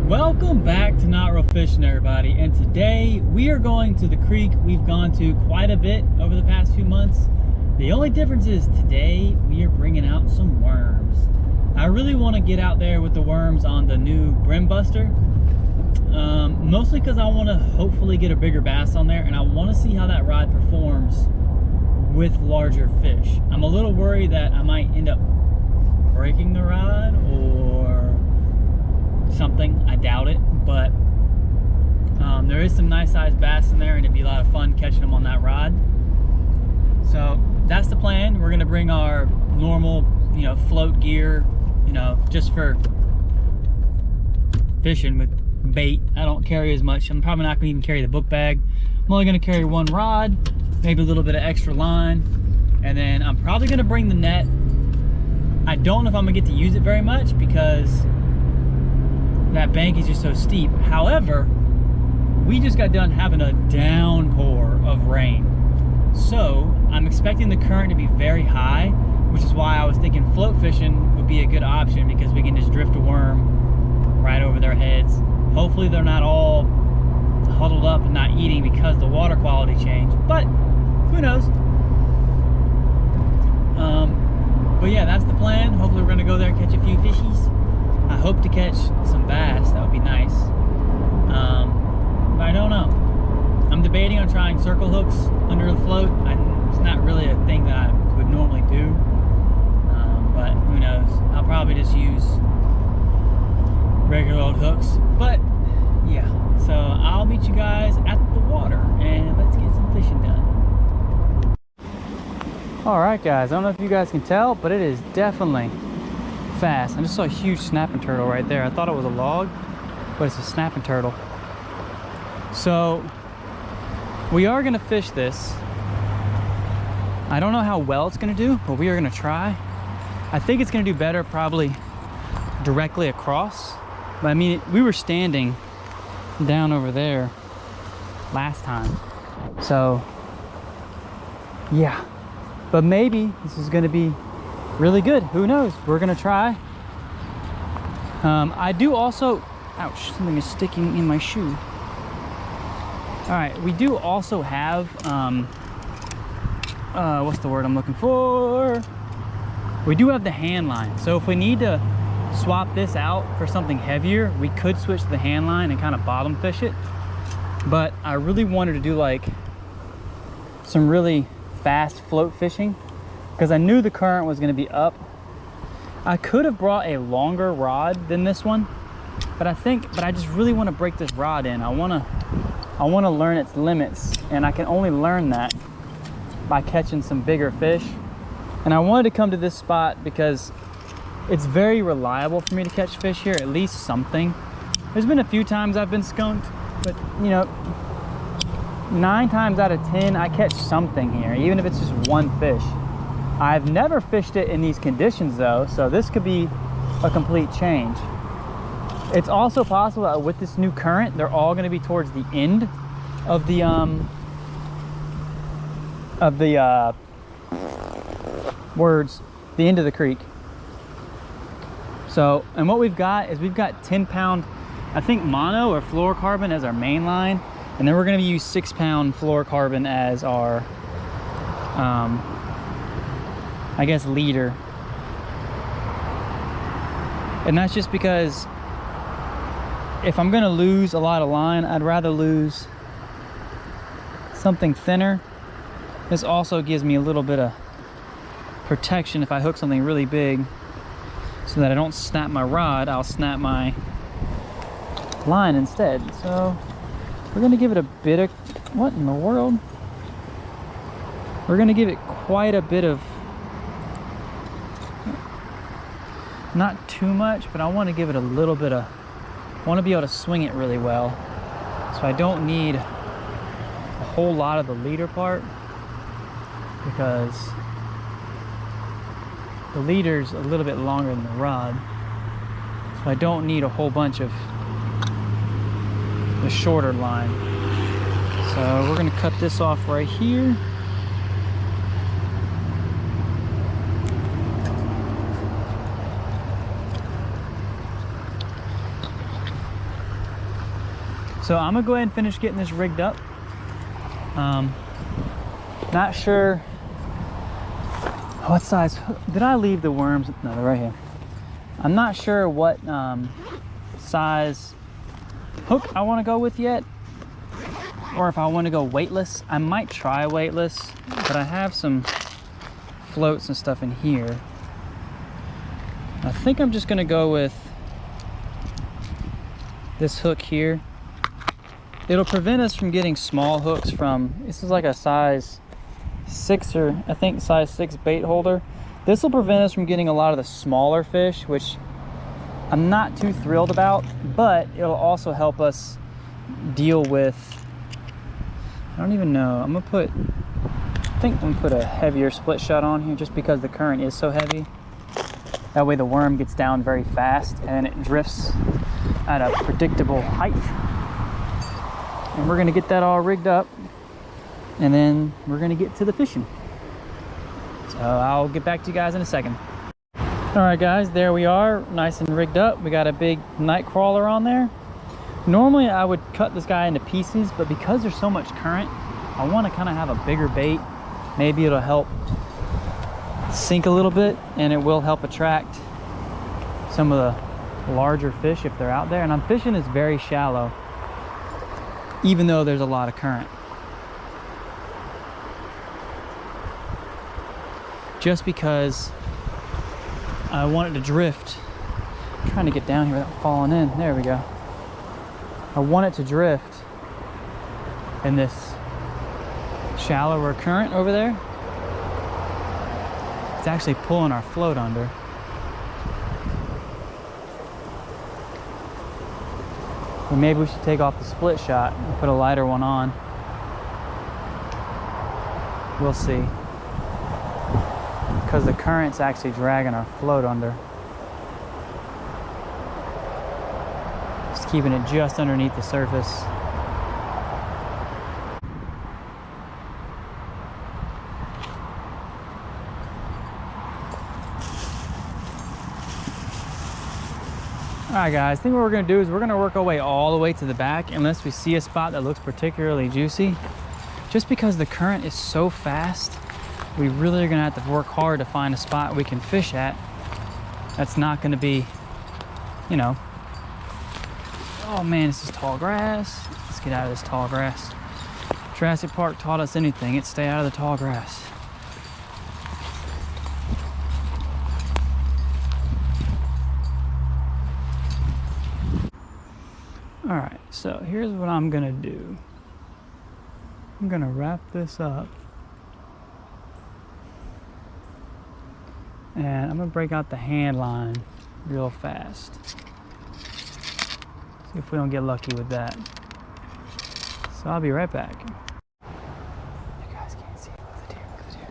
Welcome back to Not Real Fishing, everybody, and today we are going to the creek we've gone to quite a bit over the past few months. The only difference is today we are bringing out some worms. I really want to get out there with the worms on the new Brim Buster, mostly because I want to hopefully get a bigger bass on there, and I want to see how that rod performs with larger fish. I'm a little worried that I might end up breaking the rod or something. I doubt it, but there is some nice sized bass in there, and it'd be a lot of fun catching them on that rod. So that's the plan. We're gonna bring our normal, float gear, just for fishing with bait. I don't carry as much. I'm probably not gonna even carry the book bag. I'm only gonna carry one rod, maybe a little bit of extra line, and then I'm probably gonna bring the net. I don't know if I'm gonna get to use it very much because that bank is just so steep. However, we just got done having a downpour of rain. So I'm expecting the current to be very high, which is why I was thinking float fishing would be a good option, because we can just drift a worm right over their heads. Hopefully they're not all huddled up and not eating because the water quality changed, but who knows? But yeah, that's the plan. Hopefully we're gonna go there and catch a few fishies. I hope to catch some bass. That would be nice. But I don't know. I'm debating on trying circle hooks under the float. It's not really a thing that I would normally do, but who knows? I'll probably just use regular old hooks. But yeah, so I'll meet you guys at the water and let's get some fishing done. All right, guys, I don't know if you guys can tell, but it is definitely fast. I just saw a huge snapping turtle right there. I thought it was a log, but it's a snapping turtle. So we are gonna fish this. I don't know how well it's gonna do, but we are gonna try. I think it's gonna do better probably directly across. But I mean, we were standing down over there last time. So yeah, but maybe this is gonna be really good. Who knows? We're gonna try. I do also, ouch, something is sticking in my shoe. All right, we do also have, what's the word I'm looking for? We do have the Handline. So if we need to swap this out for something heavier, we could switch to the Handline and kind of bottom fish it. But I really wanted to do like some really fast float fishing, because I knew the current was going to be up. I could have brought a longer rod than this one, but I just really want to break this rod in. I want to learn its limits, and I can only learn that by catching some bigger fish. And I wanted to come to this spot because it's very reliable for me to catch fish here, at least something. There's been a few times I've been skunked, but 9 times out of 10 I catch something here, even if it's just one fish. I've never fished it in these conditions though, so this could be a complete change. It's also possible that with this new current, they're all going to be towards the end of the the end of the creek. So, and what we've got is we've got 10-pound, I think, mono or fluorocarbon as our main line, and then we're going to use 6-pound fluorocarbon as our I guess leader. And that's just because if I'm gonna lose a lot of line, I'd rather lose something thinner. This also gives me a little bit of protection if I hook something really big, so that I don't snap my rod, I'll snap my line instead. So we're gonna give it a bit of, what in the world? We're gonna give it quite a bit of, not too much, but I want to give it a little bit of, I want to be able to swing it really well. So I don't need a whole lot of the leader part, because the leader's a little bit longer than the rod. So I don't need a whole bunch of the shorter line. So we're going to cut this off right here. So I'm gonna go ahead and finish getting this rigged up. Not sure what size. Did I leave the worms? No, they're right here. I'm not sure what size hook I want to go with yet, or if I want to go weightless. I might try weightless, but I have some floats and stuff in here. I think I'm just gonna go with this hook here. It'll prevent us from getting small hooks from, this is like a size 6 or I think size 6 bait holder. This will prevent us from getting a lot of the smaller fish, which I'm not too thrilled about, but it'll also help us deal with, I don't even know, I think I'm gonna put a heavier split shot on here just because the current is so heavy. That way the worm gets down very fast and it drifts at a predictable height. And we're gonna get that all rigged up, and then we're gonna get to the fishing. So I'll get back to you guys in a second. All right guys, there we are, nice and rigged up. We got a big night crawler on there. Normally I would cut this guy into pieces, but because there's so much current, I wanna kinda have a bigger bait. Maybe it'll help sink a little bit, and it will help attract some of the larger fish if they're out there. And I'm fishing this very shallow, even though there's a lot of current. Just because I want it to drift. I'm trying to get down here without falling in. There we go. I want it to drift in this shallower current over there. It's actually pulling our float under. Or maybe we should take off the split shot and put a lighter one on. We'll see. Because the current's actually dragging our float under. Just keeping it just underneath the surface. Alright guys, I think what we're going to do is we're going to work our way all the way to the back unless we see a spot that looks particularly juicy. Just because the current is so fast, we really are going to have to work hard to find a spot we can fish at. That's not going to be, you know. Oh man, this is tall grass. Let's get out of this tall grass. Jurassic Park taught us anything, it's stay out of the tall grass. All right, so here's what I'm gonna do. I'm gonna wrap this up, and I'm gonna break out the hand line real fast. See if we don't get lucky with that. So I'll be right back. You guys can't see. Look at the deer, look at the deer.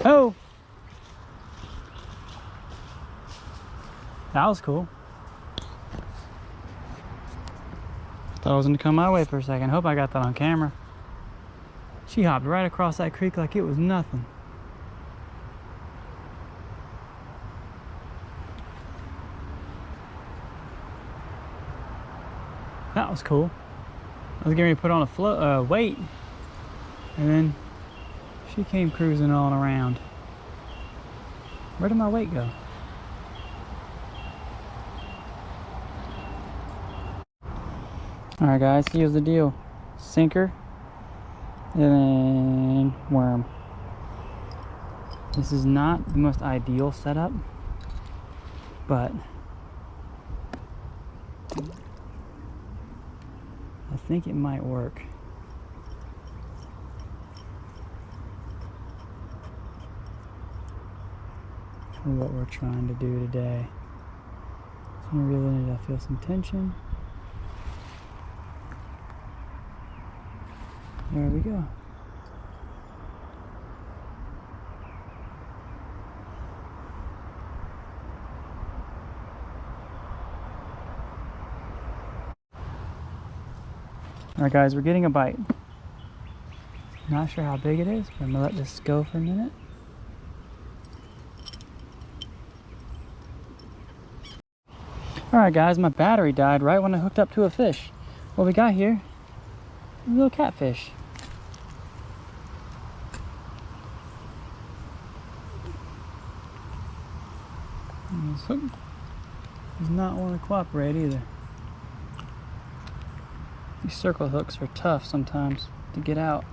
Oh! That was cool. Thought it was gonna come my way for a second. Hope I got that on camera. She hopped right across that creek like it was nothing. That was cool. I was getting ready to put on a weight, and then she came cruising on around. Where did my weight go? Alright guys, here's the deal. Sinker, and then worm. This is not the most ideal setup, but I think it might work. For what we're trying to do today. So I really need to feel some tension. There we go. Alright guys, we're getting a bite. Not sure how big it is, but I'm gonna let this go for a minute. Alright guys, my battery died right when I hooked up to a fish. What we got here, a little catfish. And this hook does not want to cooperate either. These circle hooks are tough sometimes to get out.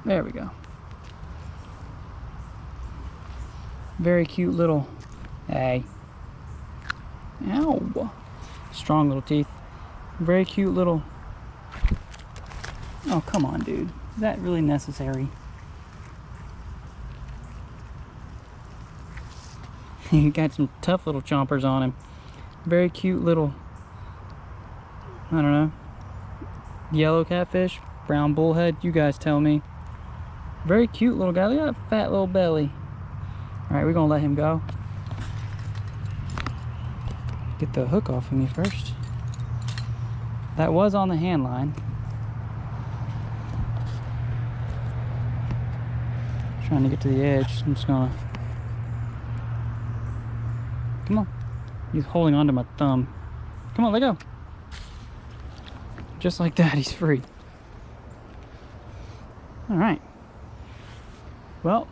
There we go. Very cute little, hey. Ow. Strong little teeth. Very cute little, oh come on dude. Is that really necessary? He got some tough little chompers on him. Very cute little, I don't know, yellow catfish, brown bullhead, you guys tell me. Very cute little guy. Look at that fat little belly. Alright, we're gonna let him go. Get the hook off of me first. That was on the hand line. Trying to get to the edge. I'm just gonna, come on. He's holding onto my thumb. Come on, let go. Just like that, he's free. All right. Well,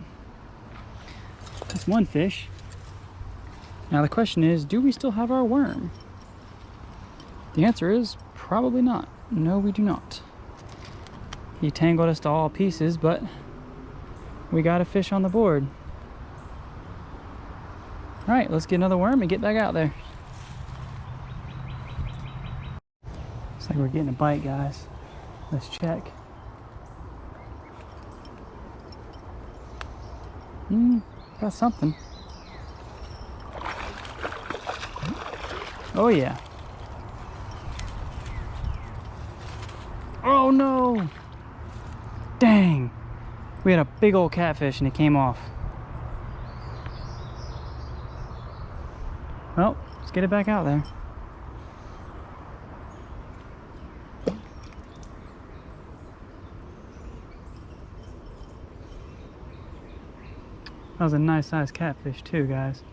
that's one fish. Now the question is, do we still have our worm? The answer is probably not. No, we do not. He tangled us to all pieces, but we got a fish on the board. All right, let's get another worm and get back out there. Looks like we're getting a bite, guys. Let's check. Got something. Oh yeah. Oh no! Dang! We had a big old catfish and it came off. Well, let's get it back out there. That was a nice sized catfish too, guys.